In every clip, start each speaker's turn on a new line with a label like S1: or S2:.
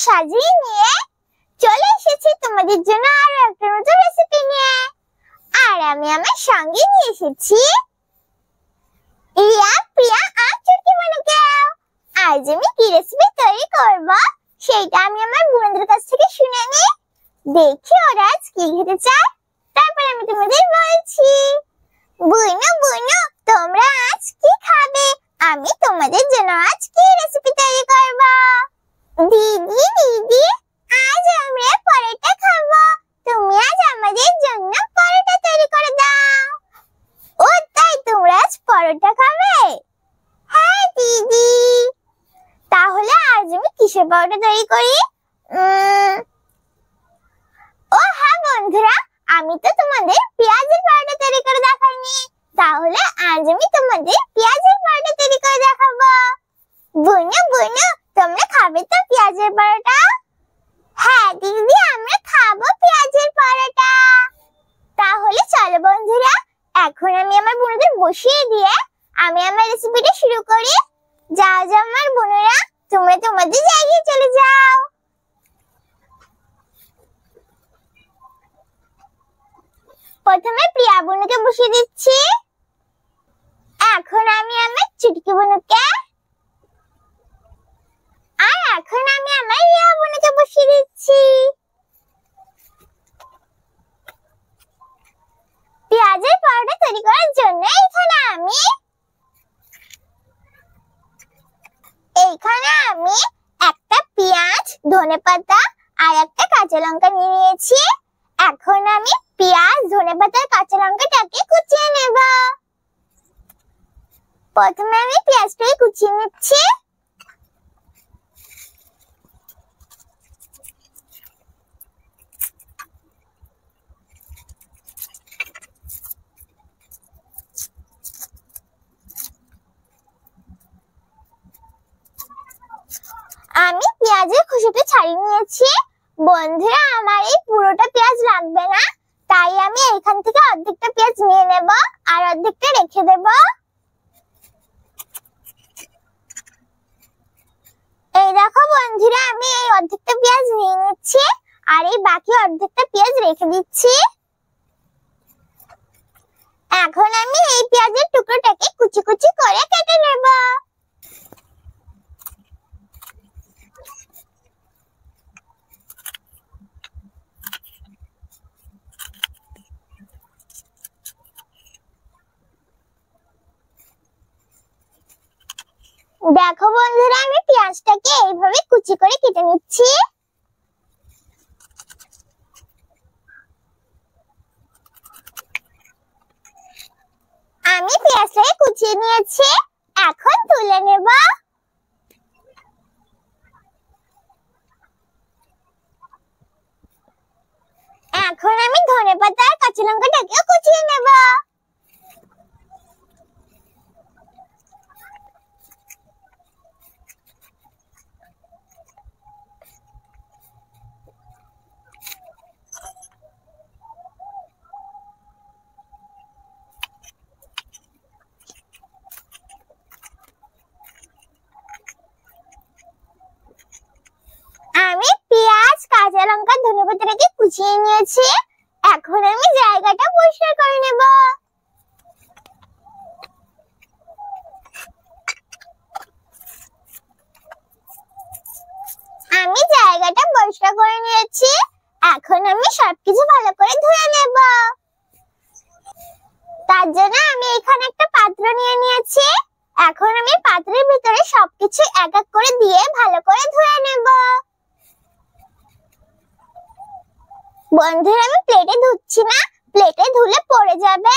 S1: সাজিয়ে নিয়ে চলে এসেছি তোমাদের জন্য আরো একটা নতুন রেসিপি নিয়ে। আর আমি আমার সঙ্গে নিয়ে এসেছি রিয়া, প্রিয়া আর চুটকি মনুকে। আজ আমি কি রেসিপি তৈরি করব সেটা আমি আমার বোনদের কাছ থেকে শুনে নিই, দেখি ওরা আজ কি খেতে চায়, তারপর আমি তোমাদের বলছি। বুনু তোমরা আজ কি খাবে? আমি তোমাদের জন্য আজ কি রেসিপি তৈরি করব। দিদি আজ আমরা পরোটা খাবো, তুমি আজ আমাদের জন্য পরোটা তৈরি করে দাও। ও তাই, তোমরা আজ পরোটা খাবে? হ্যাঁ দিদি। তাহলে আজ আমি কিসের পরোটা তৈরি করি? ও হ্যাঁ বন্ধুরা, আমি তো তোমাদের পেঁয়াজের পরোটা তৈরি করে দেখাইনি, তাহলে আজ আমি তোমাদের পেঁয়াজের পরোটা তৈরি করে দেখাবো। বুনু তোমরা খাবে তো পেঁয়াজের পরোটা? হ্যাঁ দিদি, আমরা খাবো পেঁয়াজের পরোটা। তাহলে চলো বন্ধুরা, এখন আমি আমার বোনদের বসিয়ে দিয়ে আমি আমার রেসিপিটা শুরু করি। যাও আমার বোনেরা, তোমরা তোমাদের জায়গায় চলে যাও। প্রথমে প্রিয়া বোনকে বসিয়ে দিচ্ছি, এখন আমি আমার চুটকি বোনকে, আর এখন আমি আমার রিয়া বোনকে বসিয়ে দিচ্ছি। পেঁয়াজের পরোটা তৈরি করার জন্য এইখানে আমি একটা পেঁয়াজ, ধনেপাতা আর একটা কাঁচা লঙ্কা নিয়ে নিয়েছি। এখন আমি পেঁয়াজ, ধনেপাতা আর কাঁচা লঙ্কাটাকে কুচিয়ে নেব। প্রথমে আমি পেঁয়াজটাকে কুচিয়ে নিচ্ছি। আমি পেঁয়াজের খোসাটা ছাড়িয়ে নিয়েছি। বন্ধুরা, আমার এই পুরোটা পেঁয়াজ লাগবে না, তাই আমি এখান থেকে অর্ধেকটা পেঁয়াজ নিয়ে নেব আর অর্ধেকটা রেখে দেব। এই দেখো বন্ধুরা, আমি এই অর্ধেকটা পেঁয়াজ নিয়ে নিচ্ছি আর এই বাকি অর্ধেকটা পেঁয়াজ রেখে দিচ্ছি। এখন আমি এই পেঁয়াজের টুকরোটাকে কুচি কুচি করে কেটে নেব। দেখো বন্ধুরা, আমি পেঁয়াজটাকে এইভাবে কুচি করে কেটে নিচ্ছি। আমি পেঁয়াজটাকে কুচিয়ে নিয়েছি, এখন তুলে নেব। এখন আমি ধনেপাতা আর কাঁচা লঙ্কাটাকেও কুচিয়ে নেব। আমি পেঁয়াজ, কাঁচা লঙ্কা, ধনেপাতাটাকে কুচিয়ে নিয়েছি। এখন আমি জায়গাটা পরিষ্কার করে নেব। আমি জায়গাটা পরিষ্কার করে নিয়েছি, এখন আমি সবকিছু ভালো করে ধুয়ে নেব। তার জন্য আমি এখানে একটা পাত্র নিয়ে নিয়েছি। এখন আমি পাত্রের ভিতরে সবকিছু এক এক করে দিয়ে ভালো করে ধুয়ে নেব। বন্ধুরা, আমি প্লেটে ধুচ্ছি না, প্লেটে ধুলে পড়ে যাবে।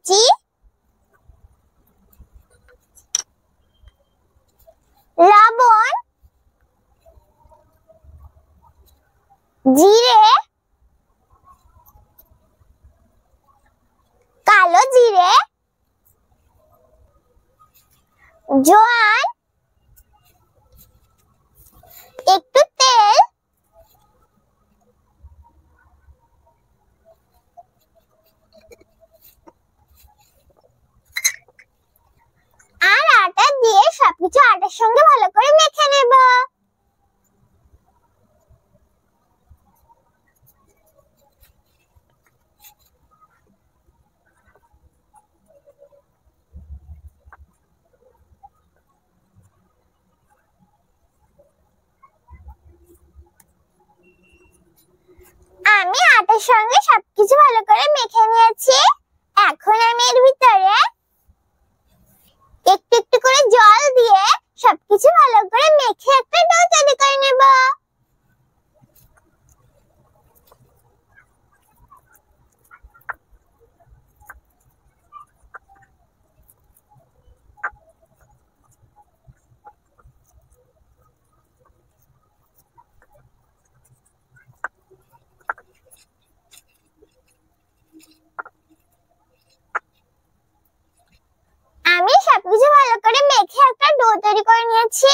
S1: দিচ্ছি লবণ, জিরে, কালো জিরে, জোয়ান, একটু তেল, আর আটা দিয়ে সবকিছু আটার সঙ্গে ভালো করে মেখে নেব। আমি আটার সঙ্গে সবকিছু ভালো করে মেখে নিয়েছি। এখন আমি এর ভিতরে একটু একটু করে জল দিয়ে সবকিছু ভালো করে মেখে একটা ডো তৈরি করে নেব। আমি সবকিছু ভালো করে মেখে একটা ডো তৈরি করে নিয়েছি।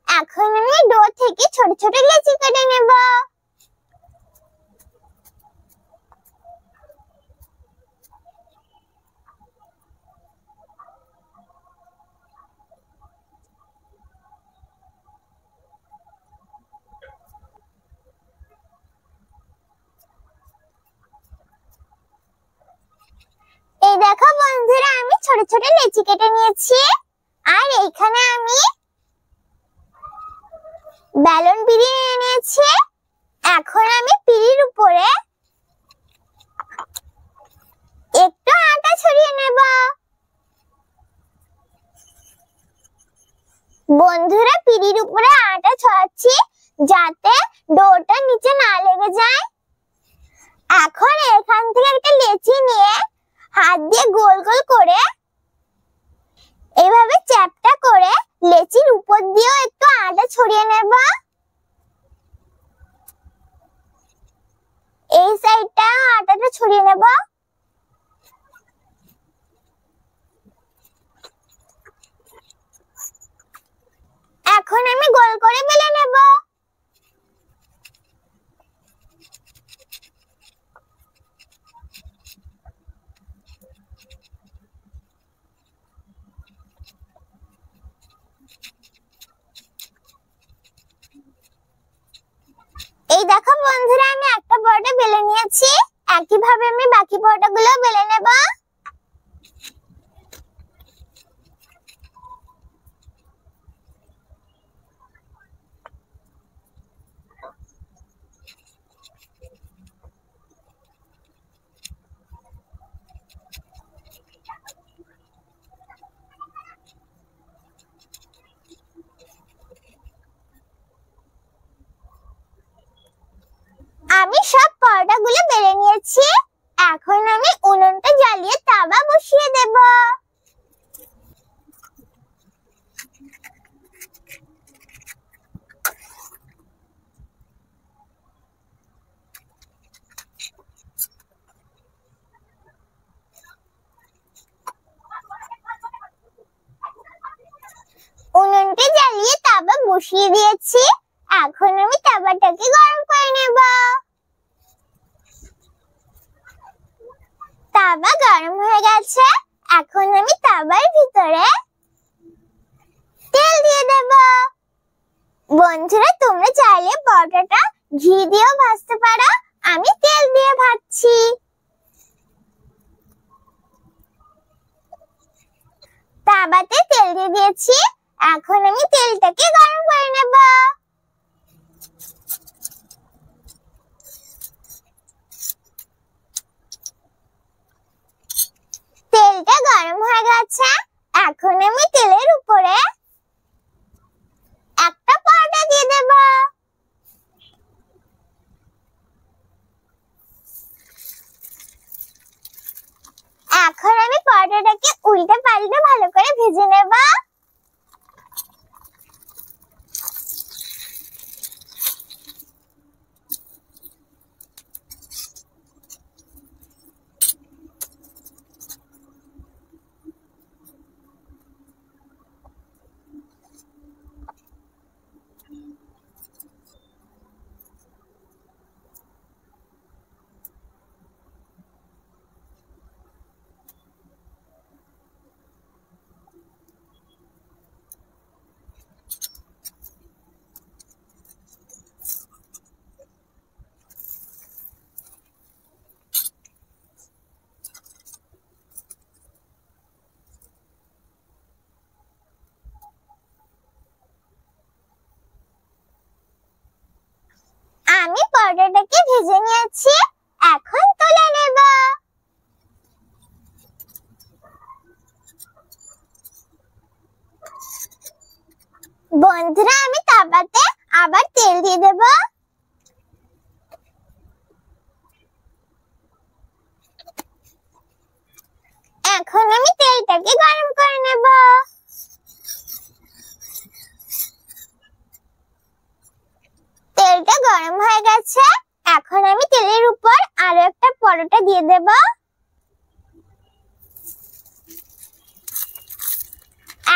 S1: এখন আমি ডো থেকে ছোট ছোট লেচি কেটে নেব। এই দেখো বন্ধুরা, আমি ছোট ছোট লেচি কেটে নিয়েছি। আর এইখানে আমি বেলুন পিড়ি নিয়ে নিয়েছি। এখন আমি পিড়ির উপরে একটু আটা ছড়িয়ে নেব। বন্ধুরা, পিড়ির উপরে আটা ছড়াচ্ছি যাতে ডোটা নিচে না লেগে যায়। এখন এখান থেকে একটা লেচি নিয়ে হাত দিয়ে গোল গোল করে এভাবে চ্যাপটা করে লেচির উপর দিয়েও একটু আটা ছড়িয়ে নেব। এই সাইডটা আটাটা ছড়িয়ে নেব। এখন আমি গোল করে বেলে নেব। এই দেখো বন্ধুরা, আমি একটা পরোটা বেলে নিয়েছি। একইভাবে আমি বাকি পরোটাগুলো বেলে নেব। আমি সব পরোটাগুলো বেলে নিয়েছি। এখন আমি উনুনটা জ্বালিয়ে তাওয়া বসিয়ে দেব। উনুনটা জ্বালিয়ে তাওয়া বসিয়ে দিয়েছি। এখন আমি তাওয়াটাকে গরম করে নেব। তাওয়া গরম হয়ে গেছে। এখন আমি তাওয়ার ভিতরে তেল দিয়ে দেব। বন্ধুরা, তোমরা চাইলে পরোটাটা ঘি দিয়েও ভাজতে পারো। আমি তেল দিয়ে ভাজছি। তাওয়াতে তেল দিয়ে দিয়েছি। এখন আমি তেলটাকে গরম করে নেব। তেলটা গরম হয়ে গেছে। এখন আমি তেলের উপরে একটা পরোটা দিয়ে দেব। এখন আমি বন্ধুরা আমি তাওয়াতে আবার তেল দিয়ে দেব। এখন আমি তেলটাকে গরম করে নেব। তেলটা গরম হয়ে গেছে, এখন আমি তেলের উপর আরো একটা পরোটা দিয়ে দেব।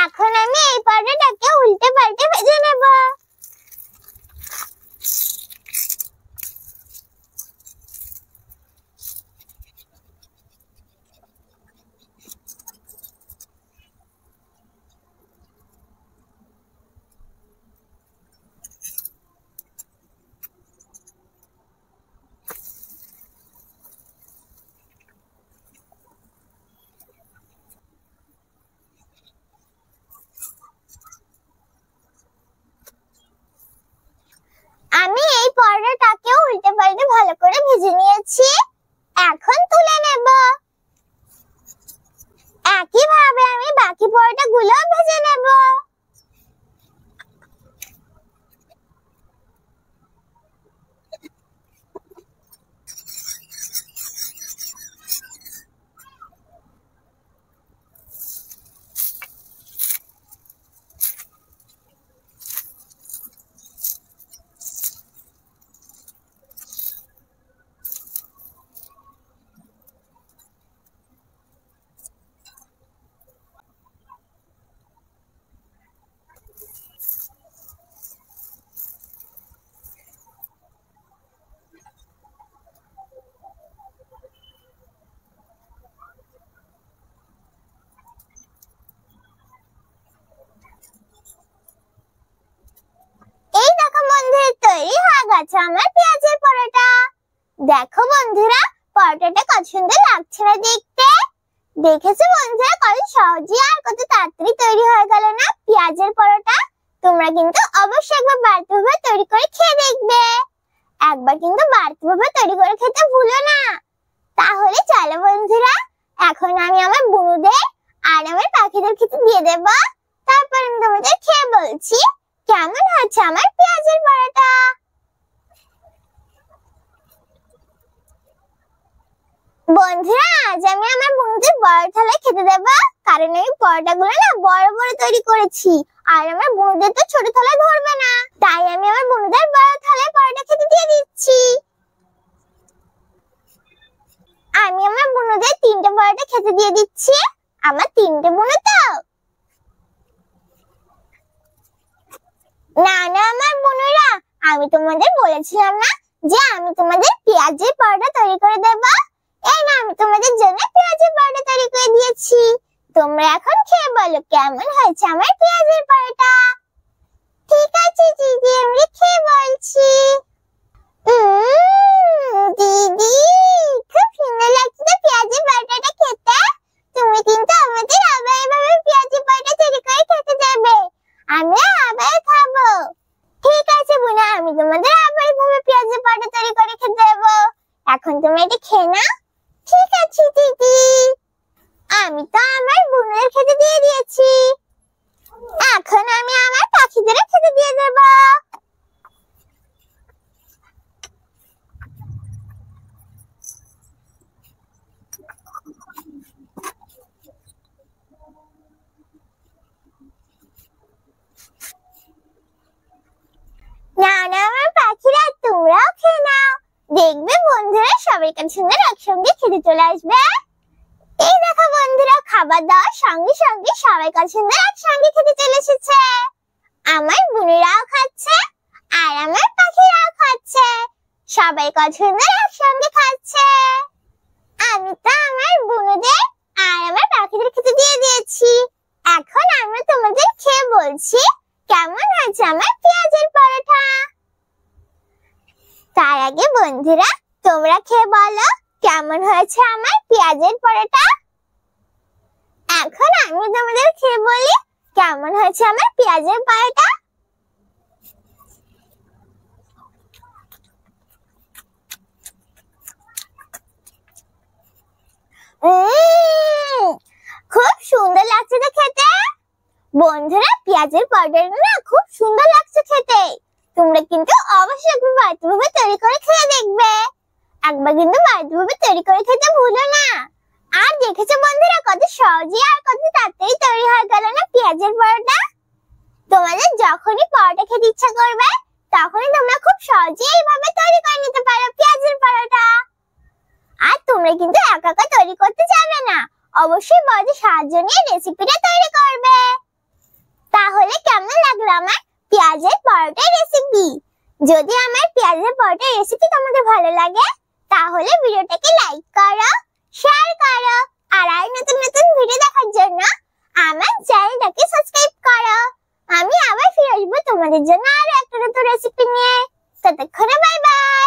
S1: এখন আমি এই পরোটাটাকে উল্টে পাল্টে ভেজে নেব। আমি এই পরোটাকে উল্টে পাল্টে ভালো করে ভেজে নিয়েছি, এখন তুলে নেব। একইভাবে আমি বাকি পরোটাগুলো ভেজে নেব। এই দেখো বন্ধুরা, তৈরি হয়ে গেছে আমার পেঁয়াজের পরোটা। দেখো বন্ধুরা, পরোটাটা কত সুন্দর লাগছে না দেখতে। দেখেছো বন্ধুরা, কত সহজে আর কত তাড়াতাড়ি তৈরি হয়ে গেল না পেঁয়াজের পরোটা। তোমরা কিন্তু অবশ্যই একবার বাড়িতে তৈরি করে খেয়ে দেখবে। একবার কিন্তু বাড়িতে তৈরি করে খেতে ভুলো না। তাহলে চলো বন্ধুরা, এখন আমি আমার বুনুদের আর আমার পাখিদের খেতে দিয়ে দেব। তারপর আমি তোমাদের খেয়ে বলছি কেমন হয়েছে আমার পেঁয়াজের পরোটা। বন্ধুরা, আজ আমি আমার বুনুদের বড় থালায় খেতে দেব, কারণ আমি পরোটাগুলো না বড় বড় তৈরি করেছি, আর আমার বুনুদের তো ছোট থালায় ধরবে না। তাই আমি আমার বুনুদের বড় থালায় পরোটা খেতে দিয়ে দিচ্ছি। আমি আমার বুনুদের 3টে পরোটা খেতে দিয়ে দিচ্ছি। আমার 3টে বুনু তো। না না আমার বুনুরা, আমি তোমাদের বলেছিলাম না যে আমি তোমাদের পেঁয়াজের পরোটা তৈরি করে দেব। এই না, আমি তোমাদের জন্য পেঁয়াজের পরোটা তৈরি করে দিয়েছি। তোমরা এখন খেয়ে বলো কেমন হয়েছে আমার পেঁয়াজের পরোটা। ঠিক আছে দিদি, আমি খেয়ে বলছি। দিদি, খুব সুন্দর লাগছে তো পেঁয়াজের পরোটাটা খেতে। তুমি কিন্তু আমাদের আবার এভাবে পেঁয়াজের পরোটা তৈরি করে খেতে দেবে, আমরা আবার খাবো। ঠিক আছে বুনা, আমি তোমাদের আবার এভাবে পেঁয়াজের পরোটা তৈরি করে খেতে দেবো। এখন তুমি এটা খেয়ে নাও। ঠিক আছে দিদি। আমি তো আমার বুনের খেতে দিয়ে দিয়েছি, এখন আমি আমার পাখিদের খেতে দিয়ে দেব। না না আমার পাখিরা, তোমরাও খেয়ে নাও। দেখবে বন্ধুরা সবাই কাছে সুন্দর একসঙ্গে খেতে চলে আসবে। এই দেখো বন্ধুরা, খাবার দাওয়ার সঙ্গে সঙ্গে সবাই কাছে সুন্দর একসঙ্গে খেতে চলে এসেছে। আমার বুনিরাও খাচ্ছে আর আমার পাখিরাও খাচ্ছে, সবাই কাছে সুন্দর একসঙ্গে খাচ্ছে। আমি তো আমার বুনুদের আর আমার পাখিদের খেতে দিয়ে দিয়েছি, এখন আমি তোমাদের খেয়ে বলছি কেমন হয়েছে আমার পেঁয়াজের পরোটা। তার আগে বন্ধুরা, তোমরা খেয়ে বলো কেমন হয়েছে আমার পেঁয়াজের পরোটা। এখন আমি তোমাদের খেয়ে বলি কেমন হয়েছে আমার পেঁয়াজের পরোটা। খুব সুন্দর লাগছে তো খেতে। বন্ধুরা, পেঁয়াজের পরোটাটা না খুব সুন্দর লাগছে খেতে। তোমরা কিন্তু অবশ্যই একবার বাড়িতে ভাবে তৈরি করে খেয়ে দেখবে। একবার কিন্তু বাড়িতে ভাবে তৈরি করে খেতে ভুলো না। আর দেখেছো বন্ধুরা, কত সহজে আর কত তাড়াতাড়ি তৈরি হয়ে গেল না পেঁয়াজের পরোটা। তোমাদের যখনই পরোটা খেতে ইচ্ছা করবে, তখনই তোমরা খুব সহজেই এইভাবে তৈরি করে নিতে পারো পেঁয়াজের পরোটা। আর তোমরা কিন্তু একা একা তৈরি করতে যাবে না, অবশ্যই বড়দের সাহায্য নিয়ে রেসিপিটা তৈরি করবে। তাহলে কেমন লাগলো আমার পেঁয়াজের পরোটার রেসিপি? যদি আমার পেঁয়াজের পরোটার রেসিপি তোমাদের ভালো লাগে, তাহলে ভিডিওটাকে লাইক করো, শেয়ার করো, আর নতুন নতুন ভিডিও দেখার জন্য আমার চ্যানেলটাকে সাবস্ক্রাইব করো। আমি আবার ফিরে আসবো তোমাদের জন্য আরো একটা নতুন রেসিপি নিয়ে। ততক্ষণে বাই বাই।